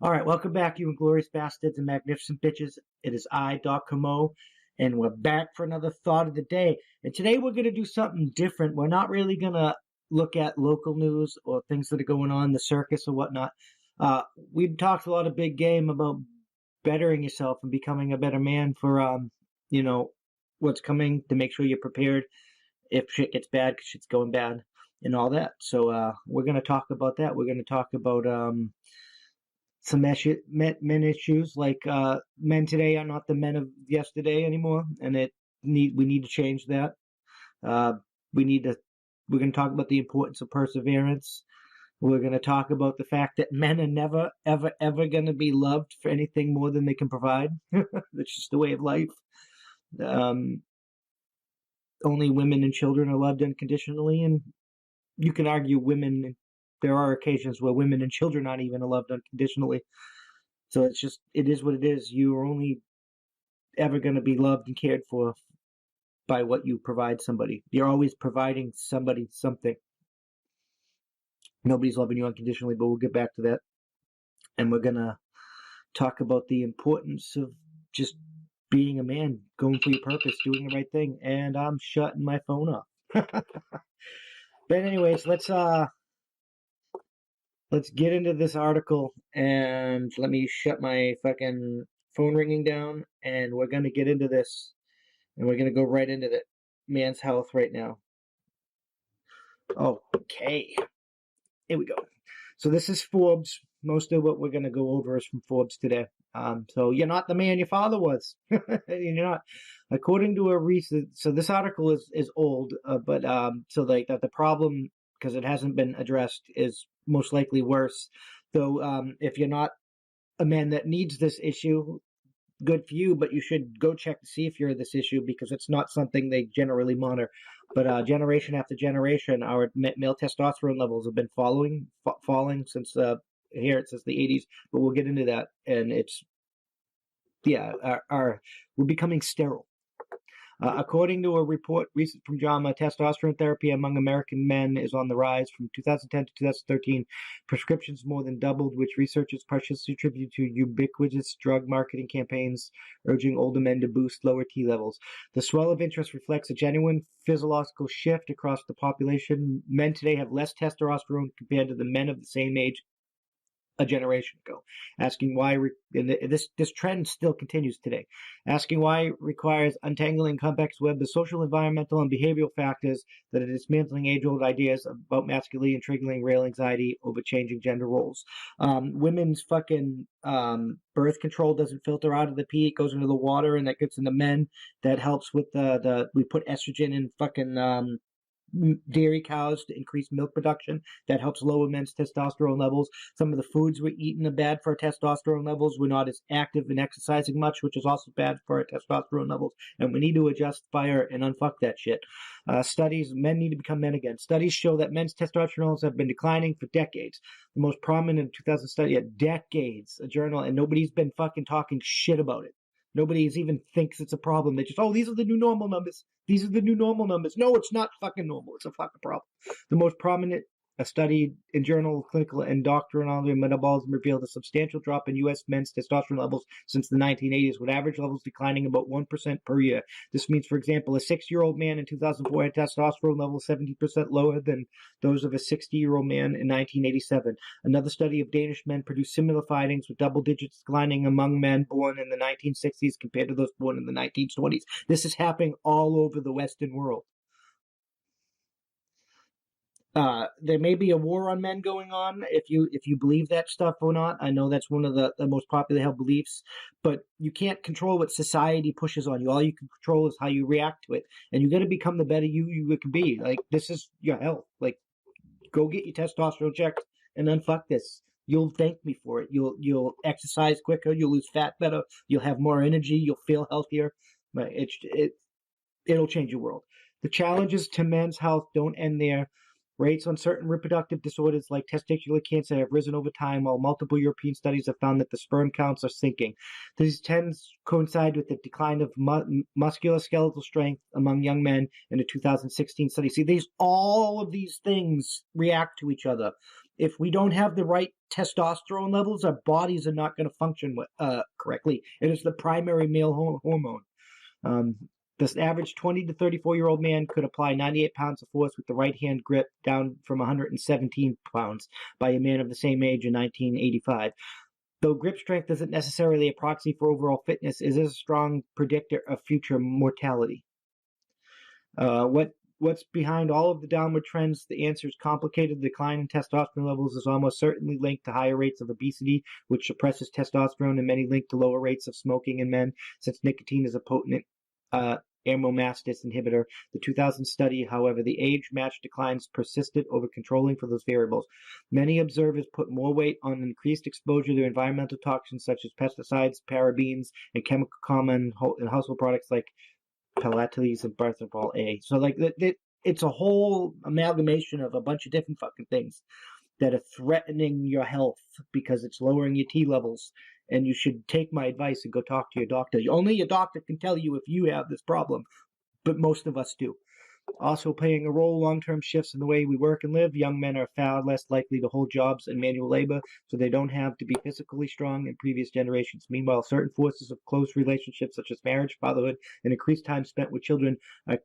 All right, welcome back, you Inglorious Bastards and magnificent bitches. It is I, Doc Camo, and we're back for another thought of the day. And today we're going to do something different. We're not really going to look at local news or things that are going on, the circus or whatnot. We've talked a lot of big game about bettering yourself and becoming a better man for, what's coming, to make sure you're prepared if shit gets bad, because shit's going bad and all that. So we're going to talk about that. We're going to talk about some men issues, like men today are not the men of yesterday anymore, and we need to change that. We're going to talk about the importance of perseverance. We're going to talk about the fact that men are never, ever, ever going to be loved for anything more than they can provide. That's just the way of life. Only women and children are loved unconditionally, and you can argue there are occasions where women and children aren't even loved unconditionally. So it is what it is. You are only ever going to be loved and cared for by what you provide somebody. You're always providing somebody something. Nobody's loving you unconditionally, but we'll get back to that. And we're going to talk about the importance of just being a man, going for your purpose, doing the right thing. And I'm shutting my phone off. But anyways, let's get into this article, and let me shut my fucking phone ringing down, and we're going to get into this, and we're going to go right into the man's health right now. Okay. Here we go. So this is Forbes. Most of what we're going to go over is from Forbes today. So you're not the man your father was. You're not. According to a recent, so this article is old, but so like that the problem, because it hasn't been addressed, is most likely worse. Though if you're not a man that needs this issue, good for you, but you should go check to see if you're this issue, because it's not something they generally monitor. But generation after generation, our male testosterone levels have been falling since here it says the 80s, but we'll get into that. And it's we're becoming sterile. According to a report recent from JAMA, testosterone therapy among American men is on the rise. From 2010 to 2013, prescriptions more than doubled, which researchers partially attribute to ubiquitous drug marketing campaigns urging older men to boost lower T levels. The swell of interest reflects a genuine physiological shift across the population. Men today have less testosterone compared to the men of the same age a generation ago. Asking why, this trend still continues today. Asking why requires untangling complex web of social, environmental, and behavioral factors that are dismantling age-old ideas about masculinity and triggering real anxiety over changing gender roles. Women's fucking birth control doesn't filter out of the pee; it goes into the water, and that gets into men. That helps with we put estrogen in fucking dairy cows to increase milk production. That helps lower men's testosterone levels. Some of the foods we're eating are bad for our testosterone levels. We're not as active and exercising much, which is also bad for our testosterone levels. And we need to adjust fire and unfuck that shit. Men need to become men again. Studies show that men's testosterone levels have been declining for decades. The most prominent 2000 study at decades, a journal, and nobody's been fucking talking shit about it. Nobody even thinks it's a problem. They just, these are the new normal numbers. These are the new normal numbers. No, it's not fucking normal. It's a fucking problem. The most prominent study in Journal of Clinical Endocrinology and Metabolism revealed a substantial drop in U.S. men's testosterone levels since the 1980s, with average levels declining about 1% per year. This means, for example, a 6-year-old man in 2004 had testosterone levels 70% lower than those of a 60-year-old man in 1987. Another study of Danish men produced similar findings, with double digits declining among men born in the 1960s compared to those born in the 1920s. This is happening all over the Western world. There may be a war on men going on, if you believe that stuff or not. I know that's one of the most popularly held beliefs, but you can't control what society pushes on you. All you can control is how you react to it, and you got to become the better you can be. Like, this is your health. Like, go get your testosterone checked and unfuck this. You'll thank me for it. You'll exercise quicker. You'll lose fat better. You'll have more energy. You'll feel healthier. But it'll change your world. The challenges to men's health don't end there. Rates on certain reproductive disorders like testicular cancer have risen over time, while multiple European studies have found that the sperm counts are sinking. These trends coincide with the decline of musculoskeletal strength among young men in a 2016 study. See, all of these things react to each other. if we don't have the right testosterone levels, our bodies are not going to function correctly. It is the primary male hormone. This average 20 to 34-year-old man could apply 98 pounds of force with the right hand grip, down from 117 pounds by a man of the same age in 1985. Though grip strength isn't necessarily a proxy for overall fitness, it is a strong predictor of future mortality. What's behind all of the downward trends? The answer is complicated. The decline in testosterone levels is almost certainly linked to higher rates of obesity, which suppresses testosterone, and many linked to lower rates of smoking in men, since nicotine is a potent aromastase inhibitor. The 2000 study, however, the age-matched declines persisted over controlling for those variables. Many observers put more weight on increased exposure to environmental toxins such as pesticides, parabens, and chemical common in household products like Pilates and Barthol A. So it's a whole amalgamation of a bunch of different fucking things that are threatening your health because it's lowering your T levels. And you should take my advice and go talk to your doctor. Only your doctor can tell you if you have this problem, but most of us do. Also playing a role, long-term shifts in the way we work and live. Young men are far less likely to hold jobs in manual labor, so they don't have to be physically strong in previous generations. Meanwhile, certain forces of close relationships, such as marriage, fatherhood, and increased time spent with children, are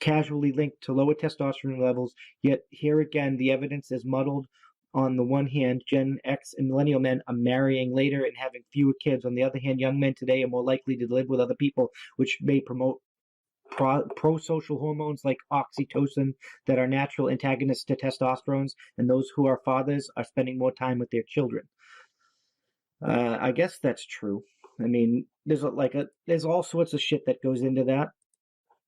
casually linked to lower testosterone levels. Yet here again, the evidence is muddled. On the one hand, Gen X and millennial men are marrying later and having fewer kids. On the other hand, young men today are more likely to live with other people, which may promote pro-social hormones like oxytocin that are natural antagonists to testosterone, and those who are fathers are spending more time with their children. I guess that's true. I mean, there's all sorts of shit that goes into that.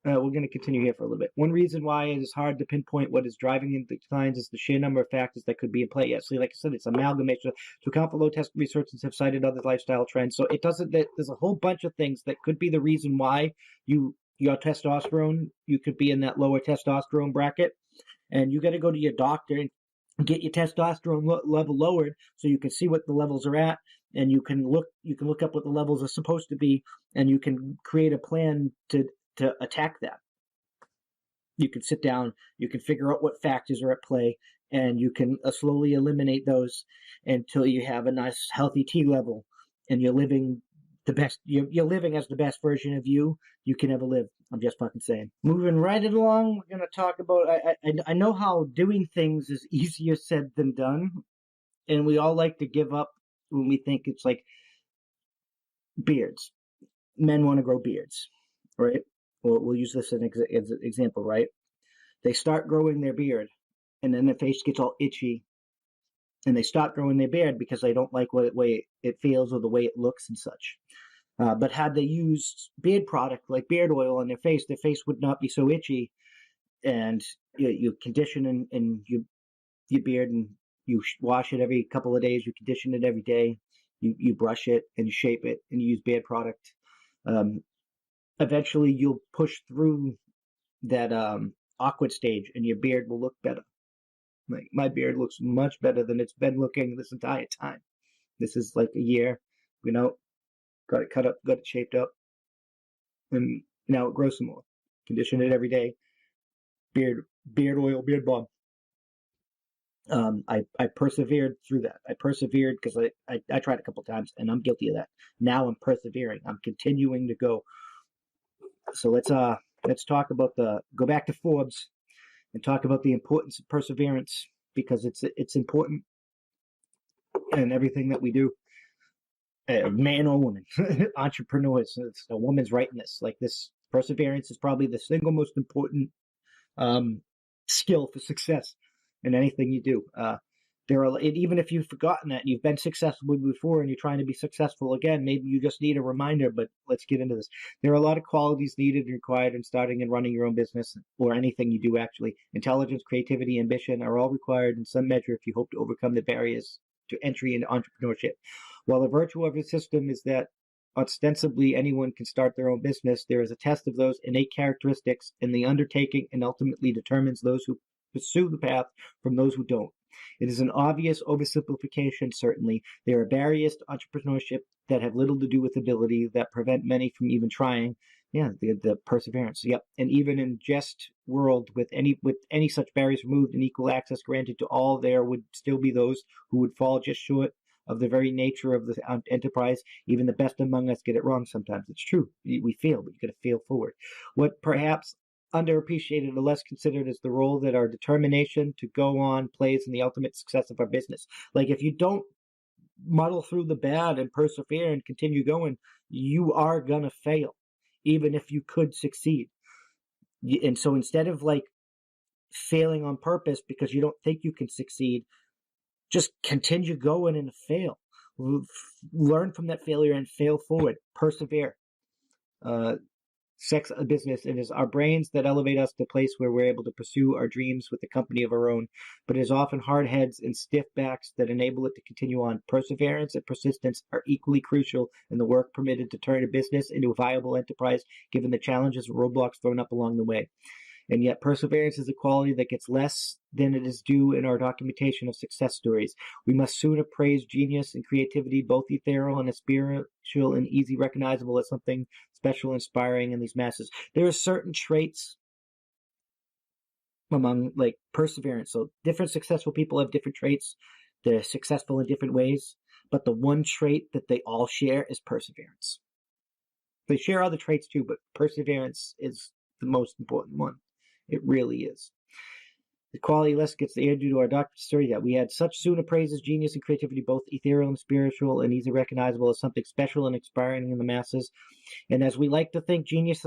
We're going to continue here for a little bit. One reason why it is hard to pinpoint what is driving the declines is the sheer number of factors that could be in play. Yes, like I said, it's amalgamation. To account for low test researchers have cited other lifestyle trends. So it doesn't. There's a whole bunch of things that could be the reason why your testosterone, you could be in that lower testosterone bracket, and you got to go to your doctor and get your testosterone level lowered so you can see what the levels are at, and you can look up what the levels are supposed to be, and you can create a plan to attack that. You can sit down, you can figure out what factors are at play, and you can slowly eliminate those until you have a nice healthy T level, and you're living the best. You're living as the best version of you can ever live. I'm just fucking saying. Moving right along, we're gonna talk about. I know how doing things is easier said than done, and we all like to give up when we think it's like beards. Men want to grow beards, right? We'll use this as an example, right? They start growing their beard, and then their face gets all itchy, and they stop growing their beard because they don't like the way it feels or the way it looks and such. But had they used beard product like beard oil on their face would not be so itchy, and you condition in your beard, and you wash it every couple of days, you condition it every day, you brush it, and you shape it, and you use beard product. Eventually you'll push through that awkward stage, and your beard will look better. Like, my beard looks much better than it's been looking this entire time. This is like a year, got it cut up, got it shaped up, and now it grows some more. Condition it every day. Beard oil, beard balm. I persevered through that. I persevered because I tried a couple times, and I'm guilty of that. Now I'm persevering. I'm continuing to go. So let's talk about go back to Forbes and talk about the importance of perseverance, because it's important in everything that we do. Man or woman, entrepreneurs, it's a woman's right in this. Like, this perseverance is probably the single most important skill for success in anything you do. Even if you've forgotten that and you've been successful before and you're trying to be successful again, maybe you just need a reminder. But let's get into this. There are a lot of qualities needed and required in starting and running your own business, or anything you do, actually. Intelligence, creativity, ambition are all required in some measure if you hope to overcome the barriers to entry into entrepreneurship. While the virtue of the system is that ostensibly anyone can start their own business, there is a test of those innate characteristics in the undertaking, and ultimately determines those who pursue the path from those who don't. It is an obvious oversimplification, certainly. There are barriers to entrepreneurship that have little to do with ability, that prevent many from even trying. Yeah, the perseverance. Yep. And even in just world with any such barriers removed and equal access granted to all, there would still be those who would fall just short of the very nature of the enterprise. Even the best among us get it wrong sometimes. It's true. We fail, but you got to fail forward. What perhaps underappreciated or less considered is the role that our determination to go on plays in the ultimate success of our business. Like if you don't muddle through the bad and persevere and continue going, you are gonna fail, even if you could succeed. And so instead of like failing on purpose because you don't think you can succeed, just continue going and fail. Learn from that failure and fail forward. Persevere. Sex a business. It is our brains that elevate us to a place where we're able to pursue our dreams with the company of our own, but it is often hard heads and stiff backs that enable it to continue on. Perseverance and persistence are equally crucial in the work permitted to turn a business into a viable enterprise, given the challenges and roadblocks thrown up along the way. And yet perseverance is a quality that gets less than it is due in our documentation of success stories. We must sooner praise genius and creativity, both ethereal and spiritual and easy recognizable as something special, inspiring in these masses. There are certain traits among like perseverance. So different successful people have different traits. They're successful in different ways, but the one trait that they all share is perseverance. They share other traits too, but perseverance is the most important one. It really is. The quality less gets the air due to our doctorate story that we had such soon appraises genius and creativity, both ethereal and spiritual, and easily recognizable as something special and inspiring in the masses. And as we like to think genius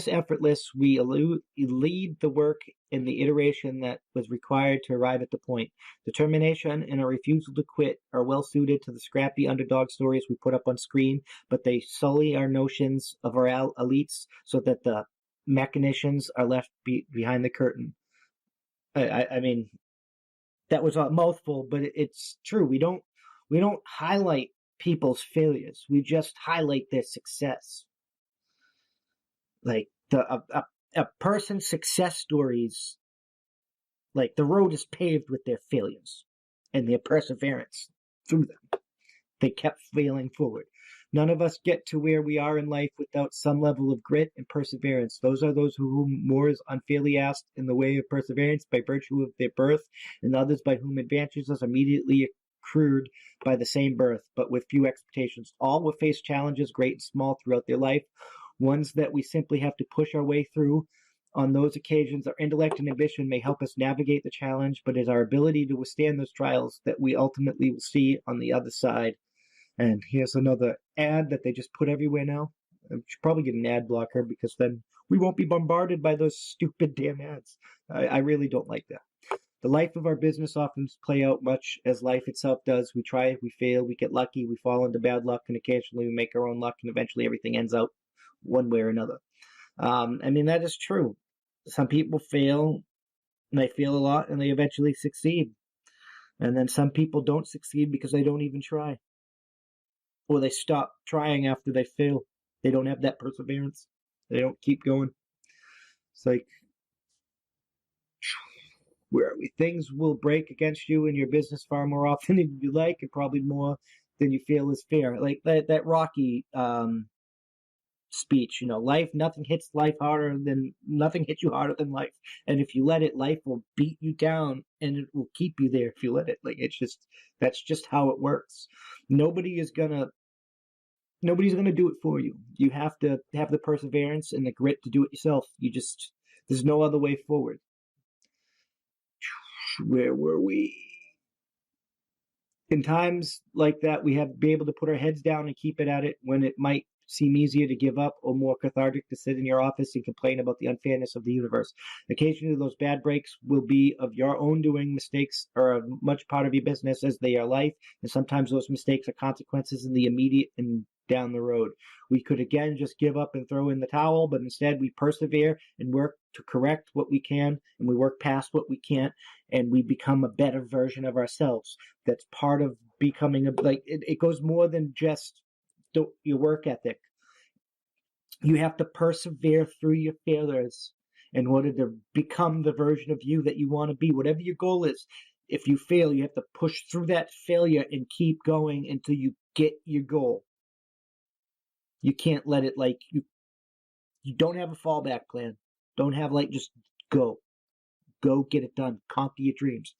effortless, we lead the work in the iteration that was required to arrive at the point. Determination and a refusal to quit are well suited to the scrappy underdog stories we put up on screen, but they sully our notions of our elites so that the mechanicians are left behind the curtain. I mean, that was a mouthful, but it's true. We don't highlight people's failures. We just highlight their success. Like a person's success stories, like the road is paved with their failures and their perseverance through them. They kept failing forward. None of us get to where we are in life without some level of grit and perseverance. Those are those whom more is unfairly asked in the way of perseverance by virtue of their birth, and others by whom advantages are immediately accrued by the same birth, but with few expectations. All will face challenges, great and small, throughout their life, ones that we simply have to push our way through. On those occasions, our intellect and ambition may help us navigate the challenge, but it is our ability to withstand those trials that we ultimately will see on the other side. And here's another ad that they just put everywhere now. I should probably get an ad blocker because then we won't be bombarded by those stupid damn ads. I really don't like that. The life of our business often play out much as life itself does. We try, we fail, we get lucky, we fall into bad luck, and occasionally we make our own luck, and eventually everything ends out one way or another. I mean, that is true. Some people fail, and they fail a lot, and they eventually succeed. And then some people don't succeed because they don't even try. Or they stop trying after they fail. They don't have that perseverance. They don't keep going. It's like, where are we? Things will break against you in your business far more often than you like, and probably more than you feel is fair. Like that Rocky speech, nothing hits you harder than life. And if you let it, life will beat you down, and it will keep you there if you let it. Like that's just how it works. Nobody's gonna do it for you. You have to have the perseverance and the grit to do it yourself. There's no other way forward. Where were we? In times like that, we have to be able to put our heads down and keep it at it when it might seem easier to give up or more cathartic to sit in your office and complain about the unfairness of the universe. Occasionally, those bad breaks will be of your own doing. Mistakes are much part of your business as they are life, and sometimes those mistakes are consequences in the immediate and down the road. We could again just give up and throw in the towel, but instead we persevere and work to correct what we can, and we work past what we can't, and we become a better version of ourselves. That's part of becoming it goes more than just your work ethic. You have to persevere through your failures in order to become the version of you that you want to be. Whatever your goal is, if you fail, you have to push through that failure and keep going until you get your goal. You can't let it You don't have a fallback plan. Don't have just go. Go get it done. Conquer your dreams.